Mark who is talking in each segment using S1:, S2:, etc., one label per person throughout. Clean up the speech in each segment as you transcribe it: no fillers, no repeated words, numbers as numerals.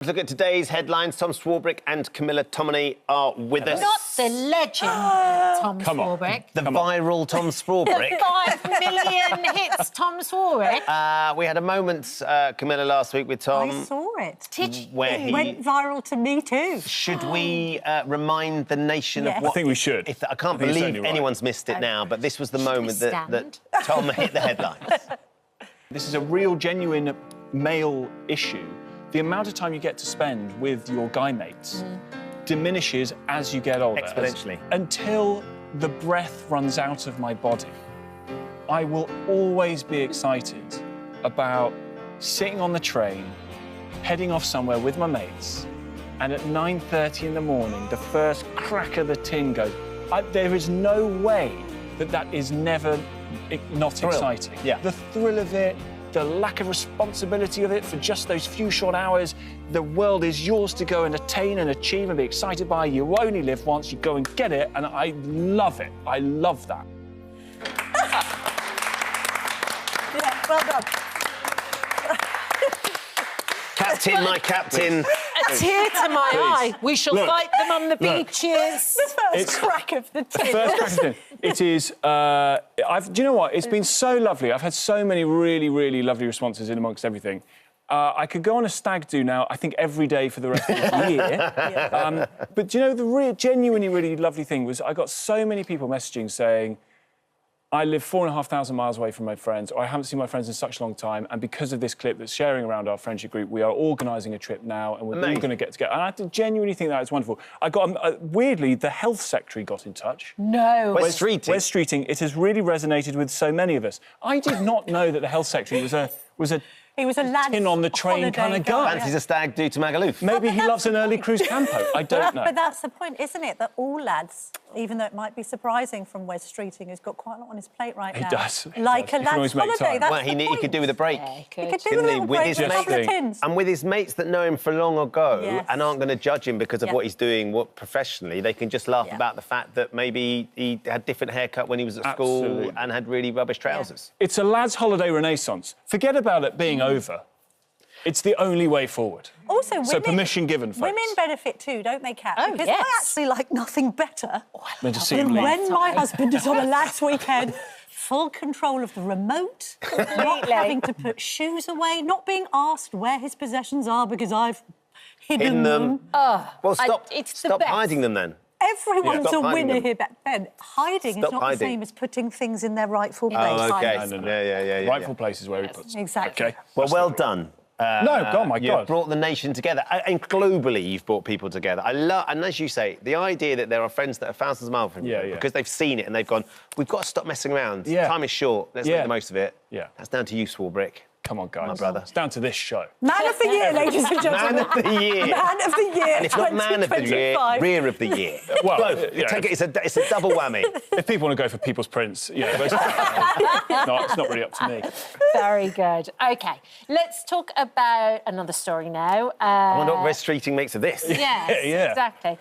S1: Look at today's headlines. Tom Swarbrick and Camilla Tominey are with us.
S2: Not the legend, Tom Swarbrick.
S1: The viral Tom Swarbrick.
S2: 5 million hits, Tom Swarbrick.
S1: We had a moment, Camilla, last week with Tom.
S3: I saw it.
S2: Did you?
S1: Where he
S3: went viral to me too.
S1: Should we remind the nation of what...
S4: I think we should.
S1: I can't believe anyone's missed it now, but this was the moment that Tom hit the headlines.
S4: This is a real, genuine male issue. The amount of time you get to spend with your guy mates diminishes as you get older.
S1: Exponentially.
S4: Until the breath runs out of my body. I will always be excited about sitting on the train, heading off somewhere with my mates, and at 9:30 in the morning, the first crack of the tin goes. There is no way that is never not exciting.
S1: Yeah.
S4: The thrill of it, the lack of responsibility of it for just those few short hours. The world is yours to go and attain and achieve and be excited by. You only live once, you go and get it, and I love it. I love that.
S3: Yeah, well done.
S1: Captain, my captain.
S2: A tear to my eye. We shall fight them on the beaches.
S3: The first crack of the tin.
S4: First crack of the tin. It is... do you know what? It's been so lovely. I've had so many really, really lovely responses in amongst everything. I could go on a stag do now, I think, every day for the rest of the year. But do you know, the genuinely really lovely thing was I got so many people messaging saying, I live 4,500 miles away from my friends, or I haven't seen my friends in such a long time, and because of this clip that's sharing around our friendship group, we are organising a trip now, and we're all going to get together. And I genuinely think that is wonderful. I got, weirdly, the health secretary got in touch.
S2: No.
S1: Wes Streeting.
S4: It has really resonated with so many of us. I did not know that the health secretary was a
S3: He was a lad
S4: tin on the train kind of guy.
S1: Fancies a stag do to Magaluf.
S4: Maybe he loves an early cruise campo. I don't know.
S3: But that's the point, isn't it? That all lads, even though it might be surprising from Wes Streeting, who's got quite a lot on his plate right now.
S4: He does.
S3: Like a lad's holiday. That's
S1: well, he could do with a break.
S2: Yeah,
S3: he could do with a little break with a couple of tins.
S1: And with his mates that know him for long ago and aren't going to judge him because of what he's doing professionally, they can just laugh about the fact that maybe he had different haircut when he was at school and had really rubbish trousers.
S4: It's a lad's holiday renaissance. Forget about it being over. It's the only way forward.
S3: Also, women,
S4: so permission given, folks.
S3: Women benefit too, don't they, Kat?
S2: Oh,
S3: because
S2: yes.
S3: I actually like nothing better
S4: Than to see
S3: than
S4: him leave.
S3: when my husband is on a lad's weekend, full control of the remote, not having to put shoes away, not being asked where his possessions are because I've hidden them.
S1: Well, stop
S2: best.
S1: hiding them then.
S3: Everyone's a winner here, Ben. Hiding is not the same as putting things in their rightful place.
S1: Oh, OK.
S4: No.
S1: Yeah.
S4: Rightful place is where he puts them.
S3: Exactly.
S4: OK.
S1: Well done.
S4: Oh my God.
S1: You've brought the nation together. And globally, you've brought people together. And as you say, the idea that there are friends that are thousands of miles from you because they've seen it and they've gone, we've got to stop messing around.
S4: Yeah.
S1: Time is short. Let's make the most of it.
S4: Yeah.
S1: That's down to you, Swarbrick.
S4: Come on, guys.
S1: My brother.
S4: It's down to this show.
S3: Man of the year, ladies and gentlemen.
S1: Man of the year.
S3: Man of the year.
S1: And it's not man of the year, rear of the year.
S4: Well,
S1: both. It's a double whammy.
S4: If people want to go for People's Prince, no, it's not really up to me.
S2: Very good. OK, let's talk about another story now.
S1: I wonder what Wes Streeting makes of this.
S2: Yes, exactly.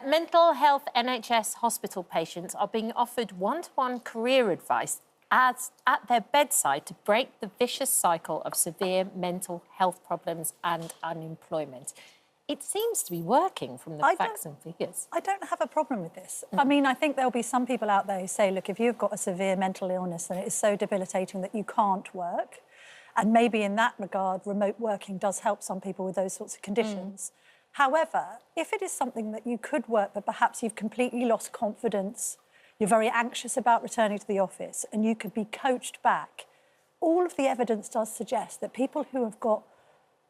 S2: Mental health NHS hospital patients are being offered one-to-one career advice at their bedside to break the vicious cycle of severe mental health problems and unemployment. It seems to be working from the facts and figures.
S3: I don't have a problem with this. I mean, I think there'll be some people out there who say, look, if you've got a severe mental illness and it is so debilitating that you can't work, and maybe in that regard, remote working does help some people with those sorts of conditions. However, if it is something that you could work, but perhaps you've completely lost confidence, you're very anxious about returning to the office and you could be coached back, all of the evidence does suggest that people who have got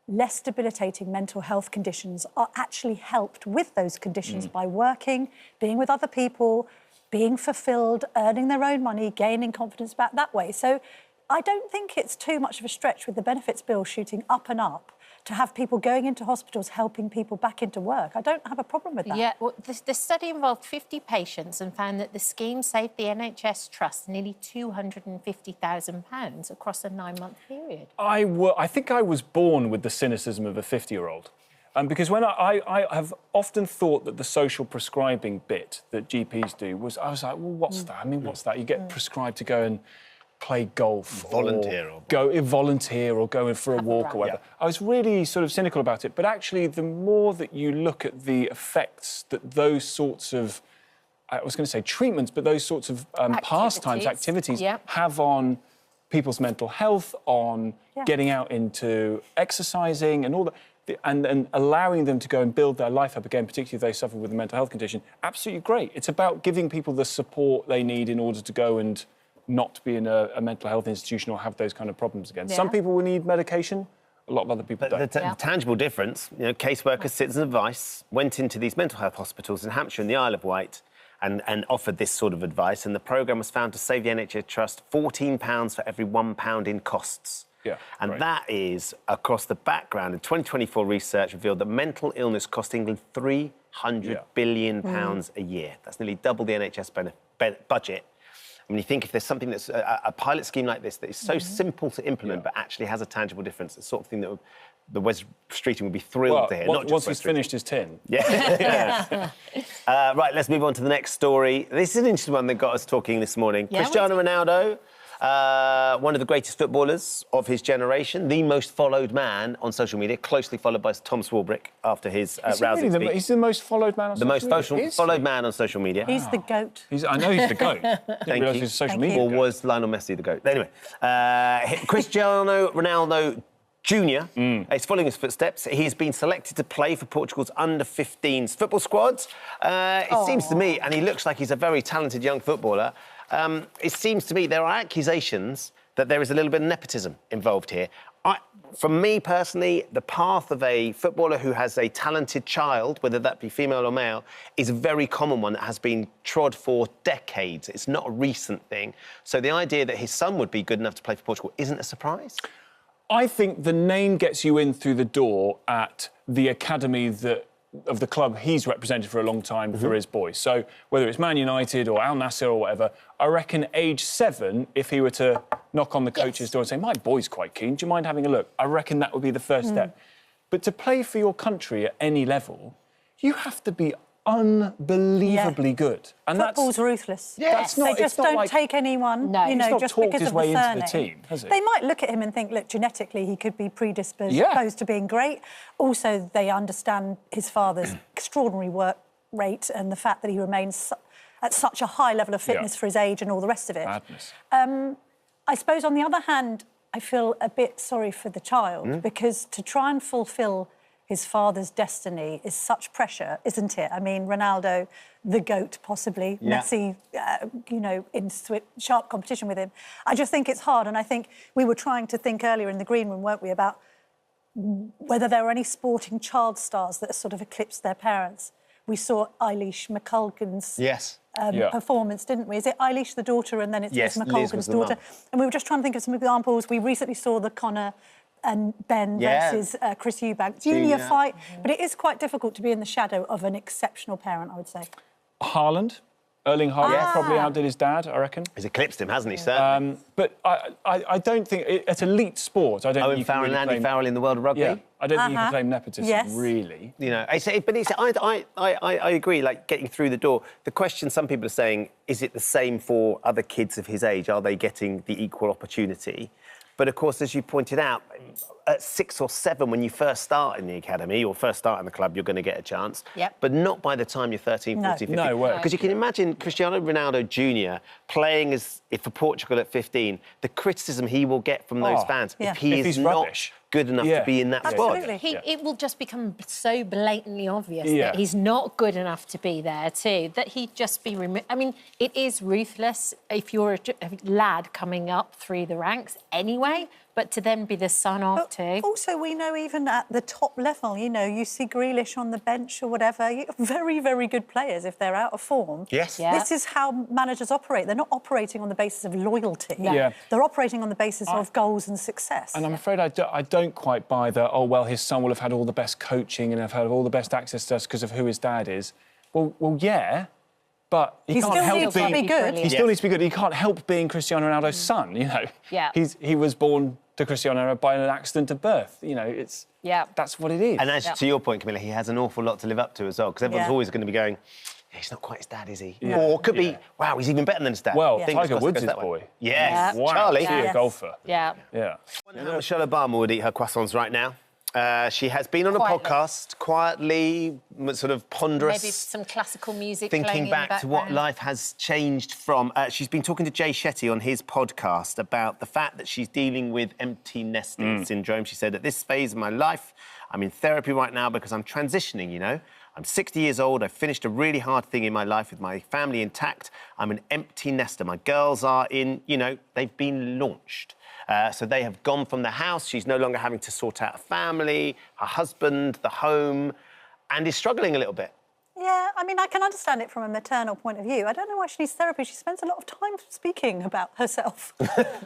S3: less debilitating mental health conditions are actually helped with those conditions by working, being with other people, being fulfilled, earning their own money, gaining confidence back that way. So I don't think it's too much of a stretch with the benefits bill shooting up and up to have people going into hospitals helping people back into work. I don't have a problem with that.
S2: Yeah, well, the study involved 50 patients and found that the scheme saved the NHS Trust nearly £250,000 across a 9-month period.
S4: I think I was born with the cynicism of a 50-year-old. Because when I have often thought that the social prescribing bit that GPs do was... I was like, well, what's that? I mean, what's that? You get prescribed to go and play golf,
S1: volunteer,
S4: or go go in for a walk or whatever.
S1: Yeah.
S4: I was really sort of cynical about it, but actually, the more that you look at the effects that those sorts of, I was going to say treatments, but those sorts of pastimes, activities have on people's mental health, on getting out into exercising and all that, and allowing them to go and build their life up again, particularly if they suffer with a mental health condition, absolutely great. It's about giving people the support they need in order to go and not be in a mental health institution or have those kind of problems again. Some people will need medication, a lot of other people don't.
S1: The tangible difference, caseworkers, Citizens Advice, went into these mental health hospitals in Hampshire and the Isle of Wight and offered this sort of advice, and the programme was found to save the NHS Trust £14 for every £1 in costs.
S4: Yeah,
S1: and that is across the background. In 2024 research revealed that mental illness cost England £300 billion a year. That's nearly double the NHS budget. I mean, you think if there's something that's a pilot scheme like this that is so simple to implement but actually has a tangible difference, it's the sort of thing that the Wes Streeting would be thrilled to hear.
S4: Once he's finished his tin.
S1: Yeah. Right, let's move on to the next story. This is an interesting one that got us talking this morning. Cristiano Ronaldo, one of the greatest footballers of his generation, the most followed man on social media, closely followed by Tom Swarbrick after his rousing speech.
S4: He's the most followed man on social media?
S1: The most followed man on social media.
S3: He's the GOAT.
S4: I know he's the GOAT.
S1: Thank you.
S4: He's social media.
S1: Or was Lionel Messi the GOAT? Anyway, Cristiano Ronaldo Jr. is following his footsteps. He's been selected to play for Portugal's under-15s football squad. It seems to me, and he looks like he's a very talented young footballer, it seems to me there are accusations that there is a little bit of nepotism involved here. For me personally, the path of a footballer who has a talented child, whether that be female or male, is a very common one that has been trod for decades. It's not a recent thing. So the idea that his son would be good enough to play for Portugal isn't a surprise.
S4: I think the name gets you in through the door at the academy of the club he's represented for a long time for his boys. So whether it's Man United or Al Nassr or whatever, I reckon age 7, if he were to knock on the coach's door and say, my boy's quite keen, do you mind having a look? I reckon that would be the first step. But to play for your country at any level, you have to be unbelievably good.
S3: And football's ruthless.
S4: That's not,
S3: they just don't take anyone, just because of the surname.
S4: Into the team, has it?
S3: They might look at him and think, look, genetically he could be predisposed to being great. Also, they understand his father's extraordinary work rate and the fact that he remains at such a high level of fitness for his age and all the rest of it.
S4: Madness.
S3: I suppose, on the other hand, I feel a bit sorry for the child because to try and fulfil his father's destiny is such pressure, isn't it? I mean, Ronaldo, the GOAT, possibly. Messi, in sharp competition with him. I just think it's hard, and I think we were trying to think earlier in the green room, weren't we, about whether there are any sporting child stars that sort of eclipsed their parents. We saw Eilish McColgan's performance, didn't we? Is it Eilish, the daughter, and then it's Liz McColgan's daughter? And we were just trying to think of some examples. We recently saw the Connor and Ben versus Chris Eubank Junior fight. But it is quite difficult to be in the shadow of an exceptional parent, I would say.
S4: Haaland. Erling Haaland probably outdid his dad, I reckon.
S1: He's eclipsed him, hasn't he, certainly?
S4: But I don't think... It's elite sport. I don't think you can really
S1: Andy Farrell in the world of rugby?
S4: Yeah, I don't think you can claim nepotism, really.
S1: I agree, like, getting through the door. The question some people are saying, is it the same for other kids of his age? Are they getting the equal opportunity? But, of course, as you pointed out, at 6 or 7, when you first start in the academy or first start in the club, you're going to get a chance. But not by the time you're 13, 14, 15.
S4: No way.
S1: Because you can imagine Cristiano Ronaldo Jr. playing for Portugal at 15, the criticism he will get from those fans if he's not rubbish. Good enough to be in that squad.
S2: It will just become so blatantly obvious that he's not good enough to be there too, that he'd just be removed. I mean, it is ruthless if you're a lad coming up through the ranks anyway, but to then be the son of too.
S3: Also, we know even at the top level, you see Grealish on the bench or whatever, very, very good players if they're out of form.
S1: Yes.
S3: This is how managers operate. They're not operating on the basis of loyalty. They're operating on the basis of goals and success.
S4: And I'm afraid I don't quite buy the, his son will have had all the best coaching and have had all the best access to us because of who his dad is. Well, yeah, but he can't help being
S3: good.
S4: He still needs to be good. He can't help being Cristiano Ronaldo's son, He was born to Cristiano Ronaldo by an accident of birth. That's what it is.
S1: And as to your point, Camilla, he has an awful lot to live up to as well, because everyone's always going to be going, He's not quite his dad, is he? Yeah. Or could be, wow, he's even better than his dad.
S4: Well,
S1: Fingers
S4: Tiger
S1: crossed it
S4: Woods'
S1: goes that way.
S4: boy.
S1: Yes.
S4: Wow.
S1: Charlie.
S4: Is he a golfer?
S2: Yeah.
S4: Yeah.
S1: Michelle Obama would eat her croissants right now. She has been on a
S2: Quietly.
S1: podcast, quietly, sort of ponderous.
S2: Maybe some classical music playing
S1: Thinking
S2: in
S1: back
S2: the
S1: to what
S2: background.
S1: life has changed from. She's been talking to Jay Shetty on his podcast about the fact that she's dealing with empty nesting syndrome. She said, at this phase of my life, I'm in therapy right now because I'm transitioning, you know. I'm 60 years old. I've finished a really hard thing in my life with my family intact. I'm an empty nester. My girls are in, you know, they've been launched. So they have gone from the house. She's no longer having to sort out a family, her husband, the home, and is struggling a little bit.
S3: Yeah, I mean, I can understand it from a maternal point of view. I don't know why she needs therapy. She spends a lot of time speaking about herself,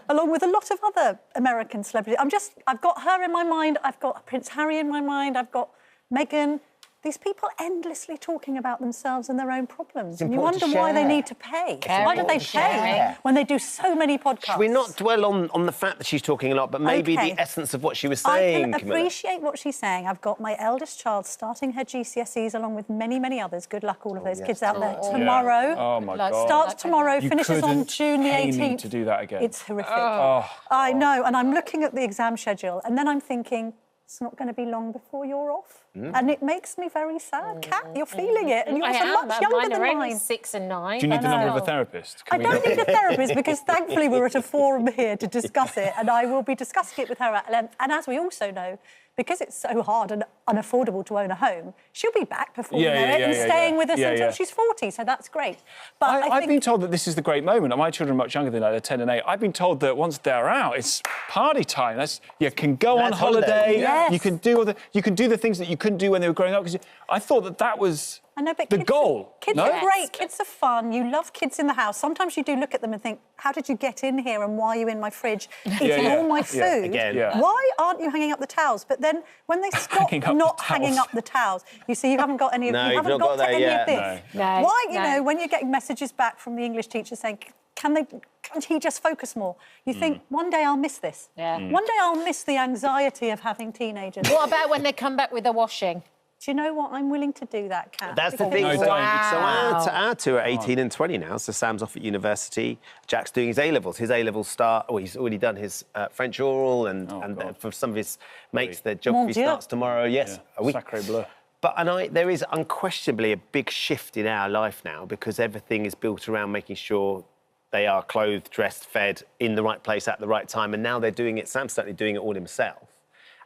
S3: along with a lot of other American celebrities. I've got her in my mind. I've got Prince Harry in my mind. I've got Meghan. These people endlessly talking about themselves and their own problems. And you wonder why they need to pay. Why do they pay when they do so many podcasts?
S1: Should we not dwell on the fact that she's talking a lot, but maybe the essence of what she was saying,
S3: I can
S1: Camilla?
S3: appreciate what she's saying. I've got my eldest child starting her GCSEs along with many, many others. Good luck, all of those kids out there. Tomorrow.
S4: Oh, my God.
S3: Starts tomorrow,
S4: You
S3: finishes on
S4: couldn't
S3: June the
S4: pay
S3: 18th.
S4: me to do that again.
S3: It's horrific. I know, and I'm looking at the exam schedule, and then I'm thinking, it's not going to be long before you're off. And it makes me very sad. Kat, you're feeling it, and you're so much younger than
S2: Mine are
S3: mine.
S2: only 6 and 9.
S4: Do you need the number of a
S3: know.
S4: therapist?
S3: I don't need a therapist because thankfully we're at a forum here to discuss it, and I will be discussing it with her at length. And as we also know, because it's so hard and unaffordable to own a home, she'll be back before you know it and staying with us until she's 40, so that's great. But
S4: I've been told that this is the great moment. My children are much younger than that, they're 10 and 8. I've been told that once they're out, it's party time. You can go on holiday,
S3: Yes.
S4: you can do the things that you couldn't do when they were growing up. Because I thought that was
S3: I know, but
S4: the
S3: kids
S4: goal.
S3: Kids are great. Kids are fun. You love kids in the house. Sometimes you do look at them and think, how did you get in here and why are you in my fridge eating all my food?
S1: Again.
S3: Why aren't you hanging up the towels? But then when they stop not hanging up the towels, you see you haven't got any of
S1: No,
S3: you
S1: you've
S3: haven't
S1: not
S3: got
S1: got that
S3: any
S1: yet.
S3: of this.
S2: No.
S3: Why, you
S2: No.
S3: know, when you're getting messages back from the English teacher saying, can't he just focus more? You think, one day I'll miss this.
S2: Yeah.
S3: One day I'll miss the anxiety of having teenagers.
S2: What about when they come back with the washing?
S3: Do you know what? I'm willing to do that, Kat.
S1: That's the thing.
S4: No,
S1: So,
S4: don't.
S1: so our two are 18 and 20 now. So Sam's off at university. Jack's doing his A-levels. His A-levels start... Oh, he's already done his French oral and for some of his mates, their geography starts tomorrow. Yes, a week.
S4: Sacré bleu.
S1: But there is unquestionably a big shift in our life now because everything is built around making sure they are clothed, dressed, fed, in the right place at the right time. And now they're doing it... Sam's certainly doing it all himself.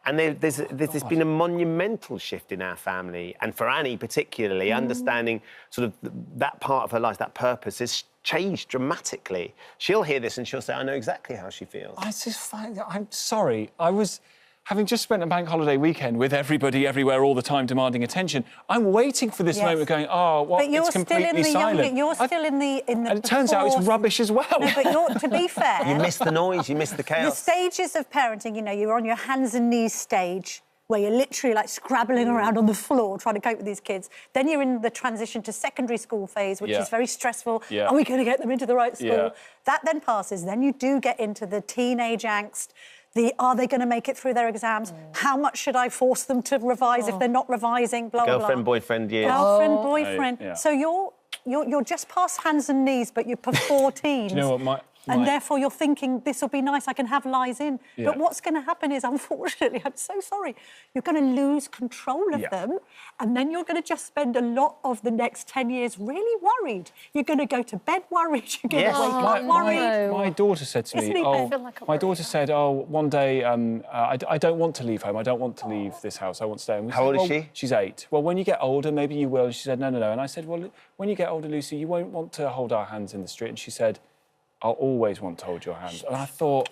S1: And there's been a monumental shift in our family, and for Annie particularly, understanding sort of that part of her life, that purpose, has changed dramatically. She'll hear this and she'll say, I know exactly how she feels.
S4: I'm sorry. I was having just spent a bank holiday weekend with everybody everywhere all the time demanding attention. I'm waiting for this moment going, oh, well,
S3: but you're
S4: it's completely
S3: still in the
S4: silent.
S3: You're still in the
S4: And it turns out it's rubbish as well.
S3: No, but to be fair...
S1: You miss the noise, you miss the
S3: The
S1: chaos.
S3: stages of parenting, you know, you're on your hands and knees stage where you're literally like scrabbling around on the floor trying to cope with these kids. Then you're in the transition to secondary school phase, which is very stressful. Are we going to get them into the right school? That then passes. Then you do get into the teenage angst. Are they going to make it through their exams? How much should I force them to revise if they're not revising? Blah, blah, blah.
S1: Girlfriend, boyfriend years.
S3: Girlfriend, boyfriend.
S4: Yeah.
S3: So you're just past hands and knees, but you're before teens.
S4: Do you know what
S3: And therefore you're thinking, this will be nice, I can have lies in. But what's going to happen is, unfortunately, I'm so sorry, you're going to lose control of them, and then you're going to just spend a lot of the next 10 years really worried. You're going to go to bed worried, you're going to wake up worried.
S4: My daughter said to me, my daughter said, one day, I don't want to leave home, I don't want to leave this house, I want to stay. And
S1: How old is she?
S4: She's 8. Well, when you get older, maybe you will. She said, no. And I said, well, when you get older, Lucy, you won't want to hold our hands in the street. And she said, I'll always want to hold your hand. And I thought,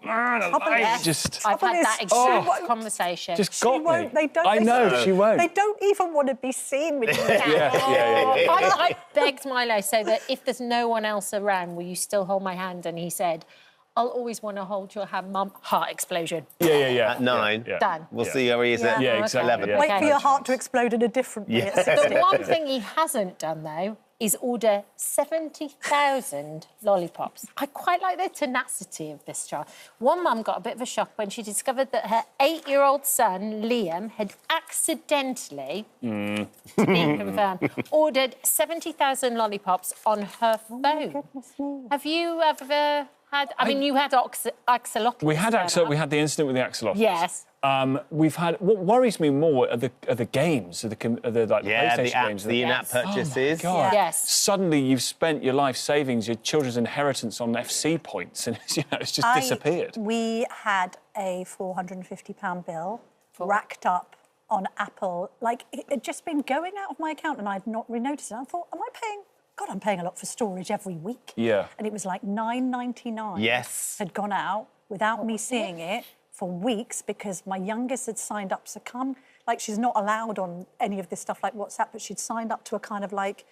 S4: man,
S2: I've had that exact conversation.
S4: Just got me.
S3: They don't.
S4: I know, she won't.
S3: They don't even want to be seen with you.
S2: I begged Milo so that if there's no one else around, will you still hold my hand? And he said, I'll always want to hold your hand, Mum. Heart explosion.
S4: Yeah.
S1: At 9.
S2: Done.
S1: We'll see how he is at
S4: exactly.
S1: 11.
S3: Wait for your heart to explode in a different way.
S2: The one thing he hasn't done, though, is order 70,000 lollipops. I quite like the tenacity of this child. One mum got a bit of a shock when she discovered that her 8-year-old son, Liam, had accidentally, to be confirmed, ordered 70,000 lollipops on her phone. Have you ever had... I mean, you had axolotls.
S4: We had we had the incident with the axolotls.
S2: Yes.
S4: We've had... What worries me more are the games, like, PlayStation
S1: the apps,
S4: games.
S1: the in-app purchases.
S4: Oh, my God.
S2: Yes.
S4: Suddenly you've spent your life savings, your children's inheritance on FC points, and it's just disappeared.
S3: We had a £450 bill racked up on Apple. Like, it had just been going out of my account and I'd not really noticed it. I thought, am I paying... God, I'm paying a lot for storage every week.
S4: Yeah.
S3: And it was like £9.99.
S1: Yes.
S3: Had gone out without me seeing it for weeks because my youngest had signed up to come. Like, she's not allowed on any of this stuff like WhatsApp, but she'd signed up to a kind of like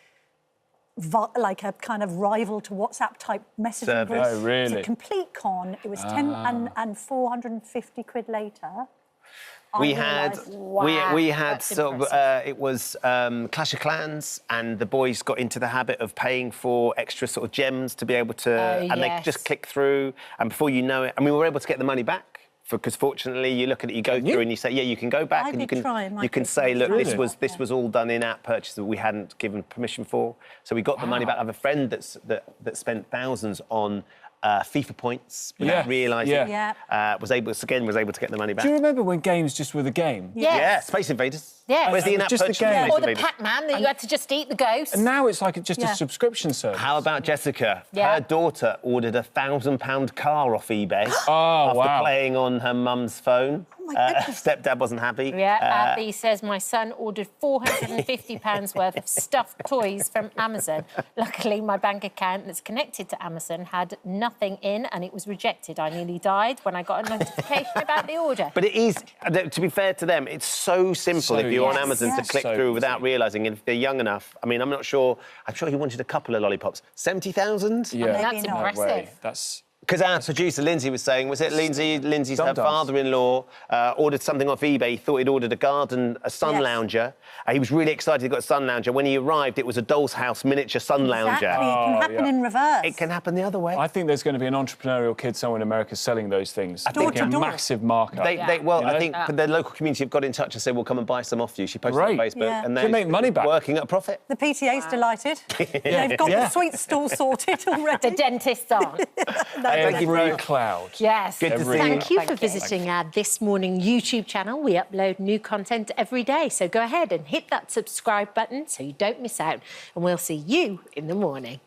S3: a kind of rival to WhatsApp type messaging group.
S4: Oh, really?
S3: It was a complete con. It was 10 and 450 quid later.
S1: We had
S2: that's
S1: sort of
S2: impressive.
S1: it was Clash of Clans, and the boys got into the habit of paying for extra sort of gems to be able to, and they
S2: yes.
S1: just click through, and before you know it, and we were able to get the money back. Because fortunately, you look at it, you go through, and you say, yeah, you can go back, and you can say, look, this was all done in-app purchase that we hadn't given permission for. So we got the money back. I have a friend that spent thousands on FIFA points without realising. Was able to get the money back.
S4: Do you remember when games just were the game?
S2: Yes.
S1: Yeah, Space Invaders.
S2: Yes.
S1: Where's the in-app
S4: Just the
S1: purchase?
S4: game.
S1: Space
S2: Or the
S1: Invaders?
S2: Pac-Man that you had to just eat the ghost.
S4: And now it's like just a subscription service.
S1: How about Jessica?
S2: Yeah.
S1: Her daughter ordered a £1,000 car off eBay
S4: Oh,
S1: after
S4: wow.
S1: playing on her mum's phone.
S3: Oh, my goodness.
S1: Stepdad wasn't happy.
S2: Yeah, Abby says, my son ordered £450 worth of stuffed toys from Amazon. Luckily, my bank account that's connected to Amazon had nothing in and it was rejected. I nearly died when I got a notification about the order.
S1: But it is, to be fair to them, it's so simple if you're on Amazon to click through without realising. And if they're young enough, I mean, I'm sure he wanted a couple of lollipops. 70,000?
S4: Yeah.
S2: That's
S3: Maybe not.
S2: impressive.
S4: Way. That's...
S1: Because our producer, Lindsay, was saying, was it Lindsay's her
S4: Sometimes.
S1: father-in-law ordered something off eBay. He thought he'd ordered a sun lounger. He was really excited he got a sun lounger. When he arrived, it was a doll's house miniature sun lounger.
S3: Exactly. It can happen in reverse.
S1: It can happen the other way.
S4: I think there's going to be an entrepreneurial kid somewhere in America selling those things.
S3: Door to
S4: Making a
S3: door.
S4: massive markup.
S1: I think the local community have got in touch and said, we'll come and buy some off you. She posted on
S4: Great.
S1: Facebook. And
S4: Can make money back.
S1: Working at a profit.
S3: The PTA's delighted. They've got the sweet stall sorted already.
S2: The dentists aren't.
S4: Every cloud.
S2: Yes.
S1: Good to see you.
S2: Thank you for visiting our This Morning YouTube channel. We upload new content every day, so go ahead and hit that subscribe button so you don't miss out. And we'll see you in the morning.